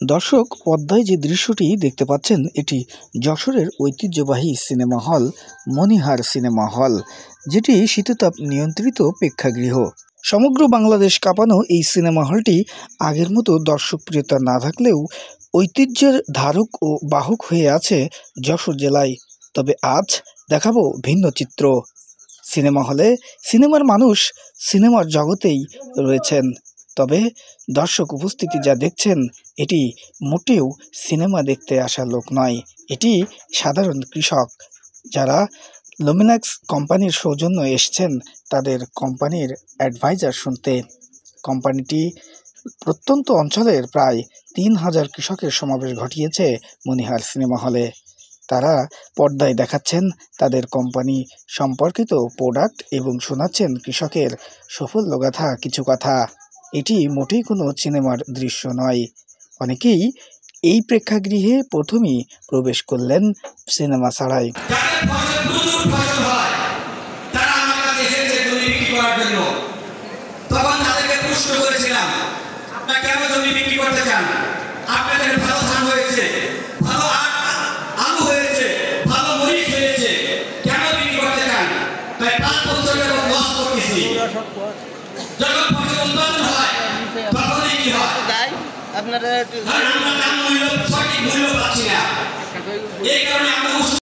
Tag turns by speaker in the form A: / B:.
A: দর্শক, পর্দায় যে দৃশ্যটি দেখতে পাচ্ছেন এটি যশোরের ঐতিহ্যবাহী সিনেমা হল মনিহার সিনেমা হল, যেটি শীততাপ নিয়ন্ত্রিত প্রেক্ষাগৃহ। সমগ্র বাংলাদেশ কাঁপানো এই সিনেমা হলটি আগের মতো দর্শকপ্রিয়তা না থাকলেও ঐতিহ্যের ধারক ও বাহক হয়ে আছে যশোর জেলায়। তবে আজ দেখাবো ভিন্ন চিত্র। সিনেমা হলে সিনেমার মানুষ সিনেমার জগতেই রয়েছেন, তবে দর্শক উপস্থিতি যা দেখছেন এটি মোটেও সিনেমা দেখতে আসা লোক নয়। এটি সাধারণ কৃষক যারা লুমিনাক্স কোম্পানির সৌজন্য এসছেন তাদের কোম্পানির অ্যাডভাইজার শুনতে। কোম্পানিটি প্রত্যন্ত অঞ্চলের প্রায় ৩,০০০ কৃষকের সমাবেশ ঘটিয়েছে মনিহার সিনেমা হলে। তারা পর্দায় দেখাচ্ছেন তাদের কোম্পানি সম্পর্কিত প্রোডাক্ট এবং শোনাচ্ছেন কৃষকের সাফল্যগাথা কিছু কথা। এটি মোটেই কোনো সিনেমার দৃশ্য নয়। অনেকেই এই প্রেক্ষাগৃহে প্রথমেই প্রবেশ করলেন সিনেমা ছাড়াই।
B: আপনারা